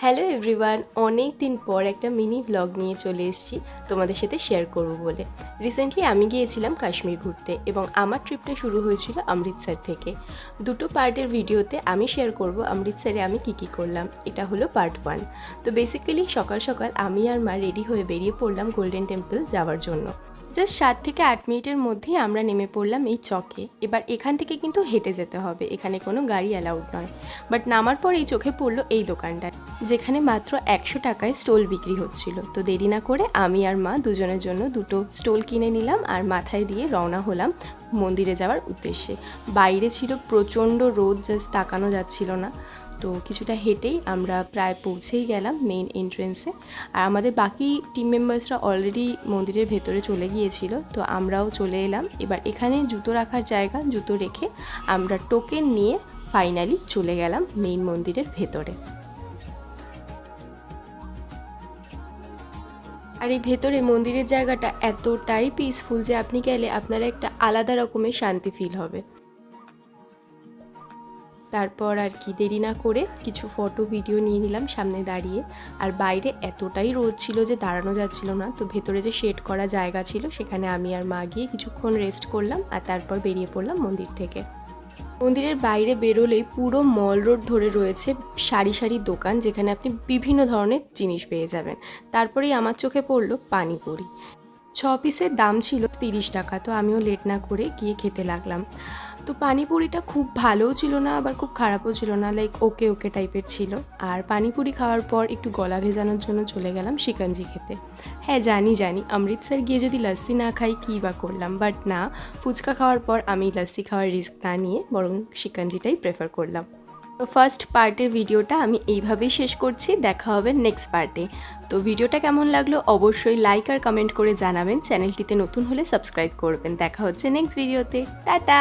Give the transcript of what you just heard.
Hello everyone, অনেক দিন পর একটা মিনি ব্লগ নিয়ে চলে এসেছি তোমাদের সাথে শেয়ার করব বলে। রিসেন্টলি আমি গিয়েছিলাম কাশ্মীর ঘুরতে এবং আমার ট্রিপটা শুরু হয়েছিল অমৃতসর থেকে। দুটো পার্টের ভিডিওতে আমি শেয়ার করব অমৃতসরে আমি কী করলাম। এটা হলো পার্ট 1। তো বেসিক্যালি সকাল সকাল আমি আর মা রেডি হয়ে বেরিয়ে পড়লাম গোল্ডেন টেম্পল যাওয়ার জন্য। জাস্ট 7 থেকে 8 মিনিটের মধ্যেই আমরা নেমে পড়লাম এই চকে। এবার এখান থেকে কিন্তু হেঁটে যেতে হবে, এখানে কোনো গাড়ি অ্যালাউড নয়। বাট নামার পরেই চোখে পড়লো এই দোকানটা, যেখানে মাত্র 100 টাকায় স্টোল বিক্রি হচ্ছিল। তো দেরি না করে আমি আর মা দুজনের জন্য দুটো স্টোল কিনে নিলাম আর মাথায় দিয়ে রওনা হলাম মন্দিরে যাওয়ার উদ্দেশ্যে। বাইরে ছিল প্রচণ্ড রোদ, জাস্ট তাকানো যাচ্ছিল না। তো কিছুটা হেঁটেই আমরা প্রায় পৌঁছেই গেলাম মেইন এন্ট্রেন্সে। আর আমাদের বাকি টিম মেম্বার্সরা অলরেডি মন্দিরের ভেতরে চলে গিয়েছিল, তো আমরাও চলে এলাম। এবার এখানে জুতো রাখার জায়গা, জুতো রেখে আমরা টোকেন নিয়ে ফাইনালি চলে গেলাম মেইন মন্দিরের ভেতরে। আর এই ভেতরে মন্দিরের জায়গাটা এতটাই পিসফুল যে আপনি গেলে আপনার একটা আলাদা রকমের শান্তি ফিল হবে। তারপর আর কি দেরি না করে কিছু ফটো ভিডিও নিয়ে নিলাম সামনে দাঁড়িয়ে। আর বাইরে এতটাই রোদ ছিল যে দাঁড়ানো যাচ্ছিল না। তো ভেতরে যে শেড করা জায়গা ছিল সেখানে আমি আর মা গিয়ে কিছুক্ষণ রেস্ট করলাম আর তারপর বেরিয়ে পড়লাম মন্দির থেকে। মন্দিরের বাইরে বেরোলেই পুরো মল রোড ধরে রয়েছে সারি সারি দোকান, যেখানে আপনি বিভিন্ন ধরনের জিনিস পেয়ে যাবেন। তারপরেই আমার চোখে পড়লো পানিপুরি। 6 পিসের দাম ছিল 30 টাকা। তো আমিও লেট না করে গিয়ে খেতে লাগলাম। তো পানিপুরিটা খুব ভালোও ছিল না, আবার খুব খারাপও ছিল না, লাইক ওকে ওকে টাইপের ছিল। আর পানিপুরি খাওয়ার পর একটু গলা ভেজানোর জন্য চলে গেলাম শিকঞ্জি খেতে। হ্যাঁ জানি অমৃতসর গিয়ে যদি লস্যি না খাই কী বা করলাম, বাট না, ফুচকা খাওয়ার পর আমি লস্যি খাওয়ার রিস্ক না নিয়ে বরং শিকঞ্জিটাই প্রেফার করলাম। তো ফার্স্ট পার্টের ভিডিওটা আমি এইভাবেই শেষ করছি, দেখা হবে নেক্সট পার্টে। তো ভিডিওটা কেমন লাগলো অবশ্যই লাইক আর কমেন্ট করে জানাবেন। চ্যানেলটিতে নতুন হলে সাবস্ক্রাইব করবেন। দেখা হচ্ছে নেক্সট ভিডিওতে। টাটা।